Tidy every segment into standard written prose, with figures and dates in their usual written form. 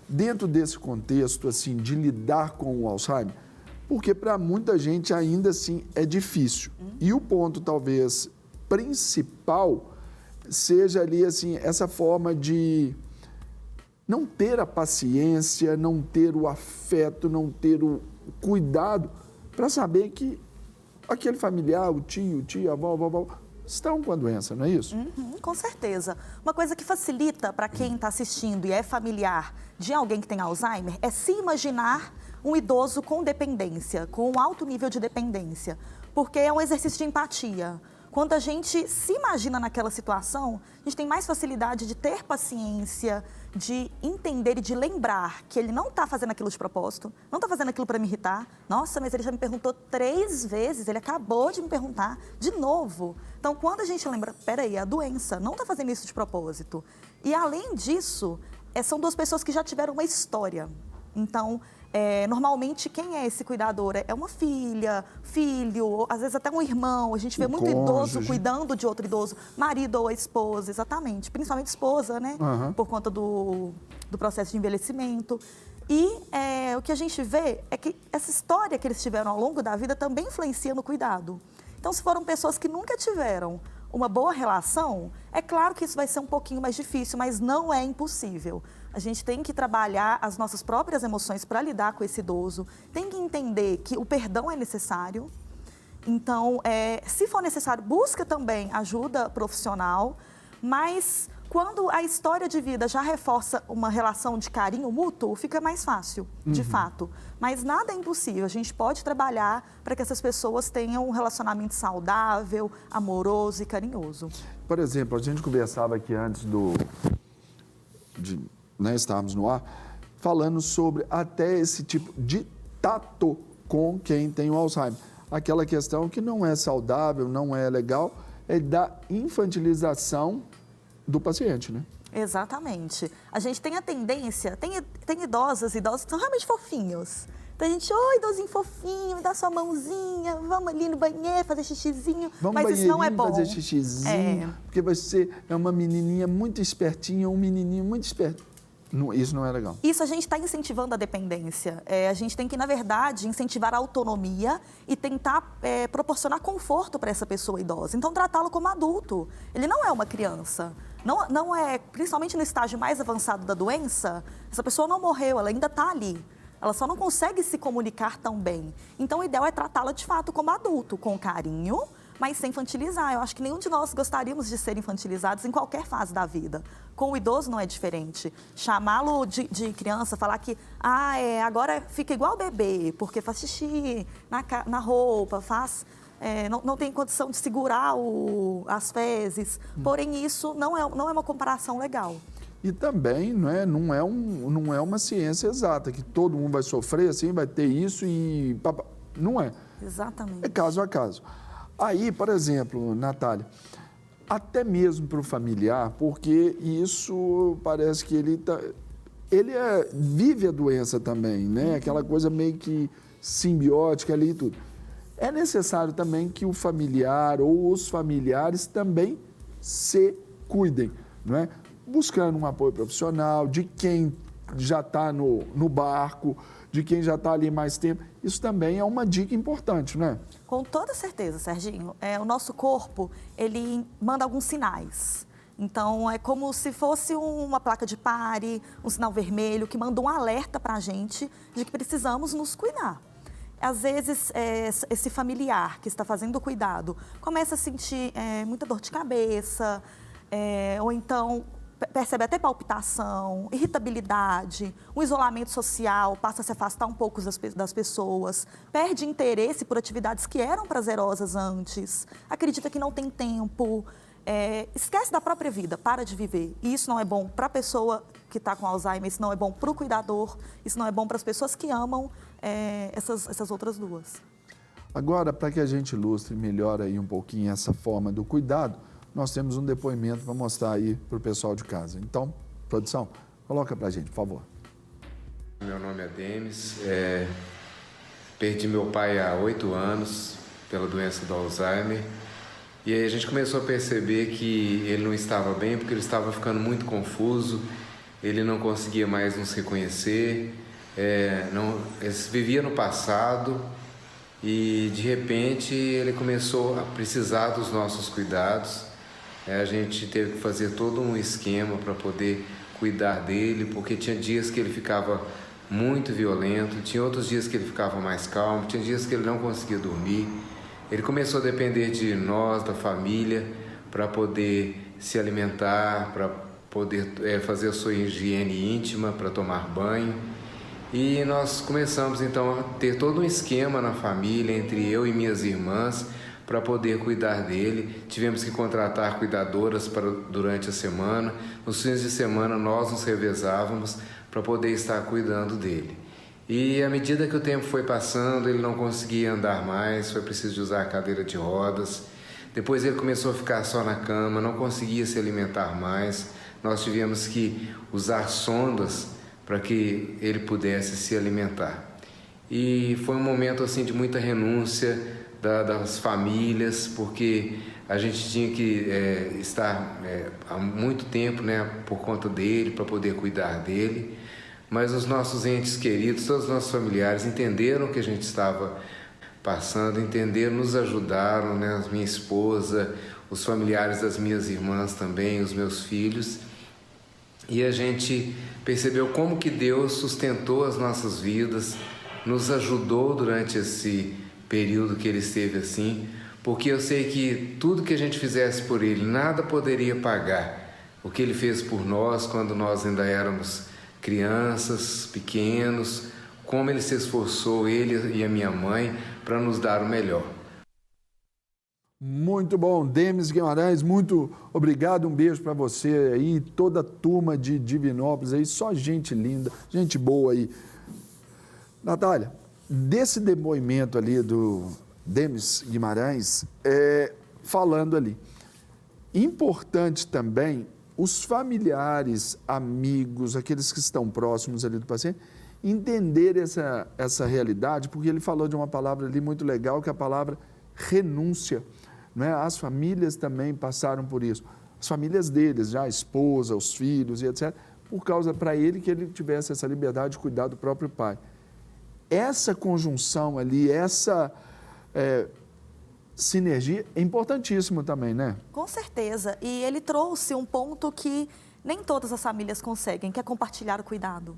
dentro desse contexto, assim, de lidar com o Alzheimer, porque para muita gente ainda assim é difícil. E o ponto, talvez, principal seja ali, assim, essa forma de não ter a paciência, não ter o afeto, não ter o cuidado para saber que aquele familiar, o tio, tia, a vovó, estão com a doença, não é isso? Com certeza. Uma coisa que facilita para quem está assistindo e é familiar de alguém que tem Alzheimer é se imaginar um idoso com dependência, com um alto nível de dependência, porque é um exercício de empatia. Quando a gente se imagina naquela situação, a gente tem mais facilidade de ter paciência, de entender e de lembrar que ele não está fazendo aquilo de propósito, não está fazendo aquilo para me irritar. Nossa, mas ele já me perguntou 3 vezes, ele acabou de me perguntar de novo. Então, quando a gente lembra, peraí, a doença não está fazendo isso de propósito. E, além disso, são 2 pessoas que já tiveram uma história. Então, normalmente, quem é esse cuidador? É uma filha, filho, às vezes até um irmão. A gente vê muito idoso cuidando de outro idoso, marido ou a esposa, exatamente. Principalmente esposa, né? Por conta do processo de envelhecimento. E o que a gente vê é que essa história que eles tiveram ao longo da vida também influencia no cuidado. Então, se foram pessoas que nunca tiveram uma boa relação, é claro que isso vai ser um pouquinho mais difícil, mas não é impossível. A gente tem que trabalhar as nossas próprias emoções para lidar com esse idoso, tem que entender que o perdão é necessário. Então, se for necessário, busca também ajuda profissional, mas quando a história de vida já reforça uma relação de carinho mútuo, fica mais fácil, de fato. Mas nada é impossível, a gente pode trabalhar para que essas pessoas tenham um relacionamento saudável, amoroso e carinhoso. Por exemplo, a gente conversava aqui antes de estarmos no ar, falando sobre até esse tipo de tato com quem tem o Alzheimer. Aquela questão que não é saudável, não é legal, é da infantilização do paciente, né? Exatamente. A gente tem a tendência, tem idosos que são realmente fofinhos. Então a gente, idosinho fofinho, me dá sua mãozinha, vamos ali no banheiro fazer xixizinho, mas isso não é bom. Fazer xixizinho, porque você é uma menininha muito espertinha, um menininho muito esperto. Isso não é legal. Isso a gente está incentivando a dependência. A gente tem que, na verdade, incentivar a autonomia e tentar proporcionar conforto para essa pessoa idosa. Então, tratá-lo como adulto. Ele não é uma criança. Não é, principalmente no estágio mais avançado da doença, essa pessoa não morreu, ela ainda está ali. Ela só não consegue se comunicar tão bem. Então, o ideal é tratá-la, de fato, como adulto, com carinho, mas sem infantilizar. Eu acho que nenhum de nós gostaríamos de ser infantilizados em qualquer fase da vida. Com o idoso não é diferente. Chamá-lo de criança, falar que agora fica igual bebê, porque faz xixi na roupa, não tem condição de segurar as fezes. Porém, isso não é uma comparação legal. E também não é uma ciência exata, que todo mundo vai sofrer assim, vai ter isso e... Não é. Exatamente. É caso a caso. Aí, por exemplo, Natália, até mesmo para o familiar, porque isso parece que ele vive a doença também, né? Aquela coisa meio que simbiótica ali e tudo. É necessário também que o familiar ou os familiares também se cuidem, não é? Buscando um apoio profissional, de quem já está no barco, de quem já está ali mais tempo. Isso também é uma dica importante, não é? Com toda certeza, Serginho. O nosso corpo, ele manda alguns sinais. Então, é como se fosse uma placa de pare, um sinal vermelho, que manda um alerta para a gente de que precisamos nos cuidar. Às vezes, esse familiar que está fazendo o cuidado começa a sentir muita dor de cabeça, ou então percebe até palpitação, irritabilidade, um isolamento social, passa a se afastar um pouco das pessoas, perde interesse por atividades que eram prazerosas antes, acredita que não tem tempo, esquece da própria vida, para de viver. E isso não é bom para a pessoa que está com Alzheimer, isso não é bom para o cuidador, isso não é bom para as pessoas que amam essas outras 2. Agora, para que a gente ilustre melhor aí um pouquinho essa forma do cuidado, nós temos um depoimento para mostrar aí para o pessoal de casa. Então, produção, coloca para a gente, por favor. Meu nome é Denis, perdi meu pai há 8 anos pela doença do Alzheimer. E aí a gente começou a perceber que ele não estava bem porque ele estava ficando muito confuso, ele não conseguia mais nos reconhecer, ele vivia no passado e de repente ele começou a precisar dos nossos cuidados. A gente teve que fazer todo um esquema para poder cuidar dele, porque tinha dias que ele ficava muito violento, tinha outros dias que ele ficava mais calmo, tinha dias que ele não conseguia dormir. Ele começou a depender de nós, da família, para poder se alimentar, para poder fazer a sua higiene íntima, para tomar banho. E nós começamos então a ter todo um esquema na família, entre eu e minhas irmãs, para poder cuidar dele. Tivemos que contratar cuidadoras durante a semana. Nos fins de semana nós nos revezávamos para poder estar cuidando dele. E à medida que o tempo foi passando, ele não conseguia andar mais, foi preciso de usar a cadeira de rodas. Depois ele começou a ficar só na cama, não conseguia se alimentar mais. Nós tivemos que usar sondas para que ele pudesse se alimentar. E foi um momento assim de muita renúncia das famílias, porque a gente tinha que estar há muito tempo, por conta dele, para poder cuidar dele. Mas os nossos entes queridos, todos os nossos familiares entenderam o que a gente estava passando, entenderam, nos ajudaram, a minha esposa, os familiares das minhas irmãs também, os meus filhos. E a gente percebeu como que Deus sustentou as nossas vidas, nos ajudou durante esse período que ele esteve assim, porque eu sei que tudo que a gente fizesse por ele, nada poderia pagar o que ele fez por nós quando nós ainda éramos crianças, pequenos, como ele se esforçou, ele e a minha mãe, para nos dar o melhor. Muito bom, Demis Guimarães, muito obrigado, um beijo para você aí, toda a turma de Divinópolis aí, só gente linda, gente boa aí. Natália, desse depoimento ali do Demis Guimarães, falando ali, importante também os familiares, amigos, aqueles que estão próximos ali do paciente, entender essa realidade, porque ele falou de uma palavra ali muito legal, que é a palavra renúncia. Não é? As famílias também passaram por isso. As famílias deles, já a esposa, os filhos e etc., por causa, para ele, que ele tivesse essa liberdade de cuidar do próprio pai. Essa conjunção ali, essa sinergia é importantíssimo também, né? Com certeza. E ele trouxe um ponto que nem todas as famílias conseguem, que é compartilhar o cuidado.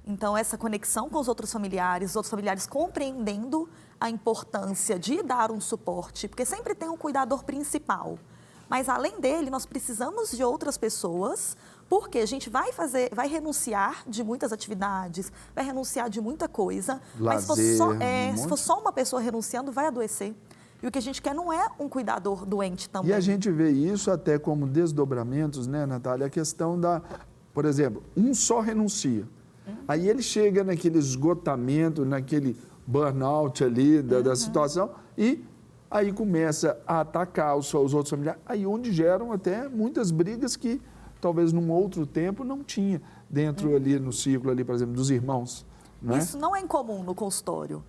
Então, essa conexão com os outros familiares compreendendo a importância de dar um suporte, porque sempre tem um cuidador principal. Mas, além dele, nós precisamos de outras pessoas, porque a gente vai renunciar de muitas atividades, vai renunciar de muita coisa, lazer, mas se for só uma pessoa renunciando, vai adoecer. E o que a gente quer não é um cuidador doente também. E a gente vê isso até como desdobramentos, né, Natália? A questão por exemplo, um só renuncia. Aí ele chega naquele esgotamento, naquele burnout ali da situação e aí começa a atacar os outros familiares, aí onde geram até muitas brigas que talvez num outro tempo não tinha dentro ali no ciclo ali, por exemplo, dos irmãos. Né? Isso não é incomum no consultório.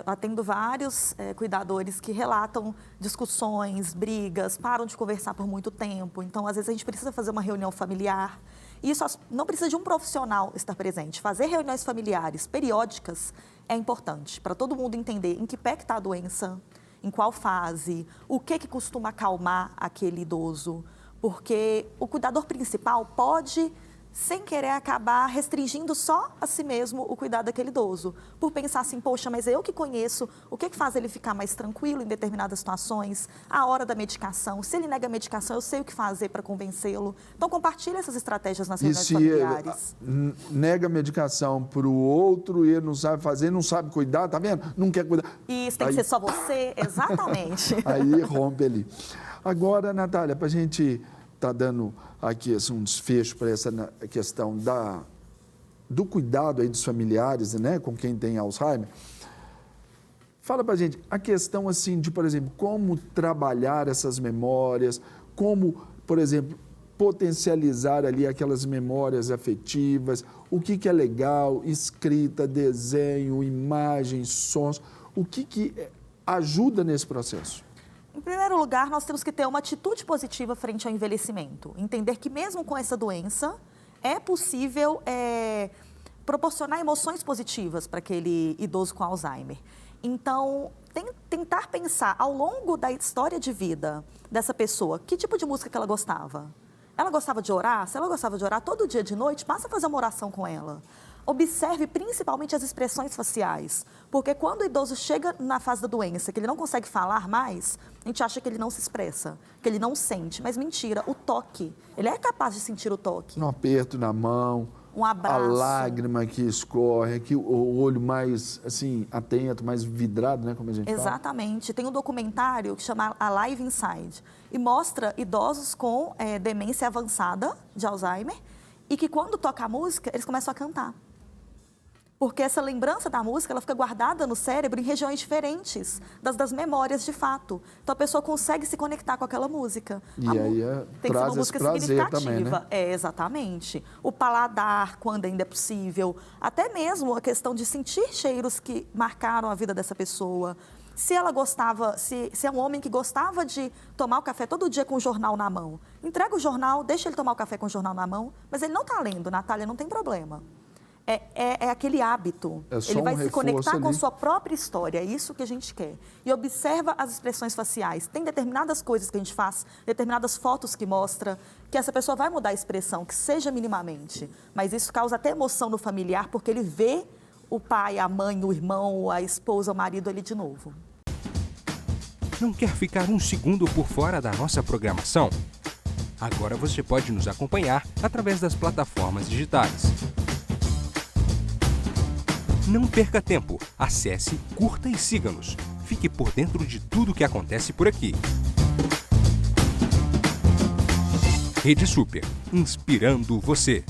Atendo vários cuidadores que relatam discussões, brigas, param de conversar por muito tempo. Então, às vezes, a gente precisa fazer uma reunião familiar. E isso não precisa de um profissional estar presente. Fazer reuniões familiares periódicas é importante para todo mundo entender em que pé que está a doença, em qual fase, o que costuma acalmar aquele idoso. Porque o cuidador principal pode, sem querer, acabar restringindo só a si mesmo o cuidado daquele idoso. Por pensar assim, poxa, mas eu que conheço o que faz ele ficar mais tranquilo em determinadas situações, a hora da medicação, se ele nega a medicação, eu sei o que fazer para convencê-lo. Então, compartilhe essas estratégias nas reuniões familiares. Nega a medicação para o outro e ele não sabe fazer, não sabe cuidar, tá vendo? Não quer cuidar. Isso, tem que ser só você, exatamente. Aí rompe ali. Agora, Natália, para a gente estar dando aqui assim, um desfecho para essa questão do cuidado aí dos familiares, né, com quem tem Alzheimer, fala para a gente a questão assim de, por exemplo, como trabalhar essas memórias, como, por exemplo, potencializar ali aquelas memórias afetivas, o que é legal, escrita, desenho, imagens, sons, o que ajuda nesse processo? Em primeiro lugar, nós temos que ter uma atitude positiva frente ao envelhecimento. Entender que mesmo com essa doença, é possível proporcionar emoções positivas para aquele idoso com Alzheimer. Então, tentar pensar ao longo da história de vida dessa pessoa, que tipo de música que ela gostava? Ela gostava de orar? Se ela gostava de orar todo dia de noite, passa a fazer uma oração com ela. Observe principalmente as expressões faciais, porque quando o idoso chega na fase da doença, que ele não consegue falar mais, a gente acha que ele não se expressa, que ele não sente, mas mentira, o toque, ele é capaz de sentir o toque. Um aperto na mão, um abraço, a lágrima que escorre, aqui, o olho mais assim, atento, mais vidrado, né, como a gente fala. Exatamente. Tem um documentário que chama Alive Inside e mostra idosos com demência avançada de Alzheimer e que quando toca a música, eles começam a cantar. Porque essa lembrança da música, ela fica guardada no cérebro em regiões diferentes das memórias de fato. Então, a pessoa consegue se conectar com aquela música. E aí tem que ser uma música significativa. Também, né? Exatamente. O paladar, quando ainda é possível. Até mesmo a questão de sentir cheiros que marcaram a vida dessa pessoa. Se ela gostava, se é um homem que gostava de tomar o café todo dia com o jornal na mão, entrega o jornal, deixa ele tomar o café com o jornal na mão, mas ele não está lendo, Natália, não tem problema. É aquele hábito. Ele vai se conectar com sua própria história, é isso que a gente quer. E observa as expressões faciais. Tem determinadas coisas que a gente faz, determinadas fotos que mostra que essa pessoa vai mudar a expressão, que seja minimamente. Mas isso causa até emoção no familiar, porque ele vê o pai, a mãe, o irmão, a esposa, o marido ali de novo. Não quer ficar um segundo por fora da nossa programação? Agora você pode nos acompanhar através das plataformas digitais. Não perca tempo, acesse, curta e siga-nos. Fique por dentro de tudo o que acontece por aqui. Rede Super, inspirando você.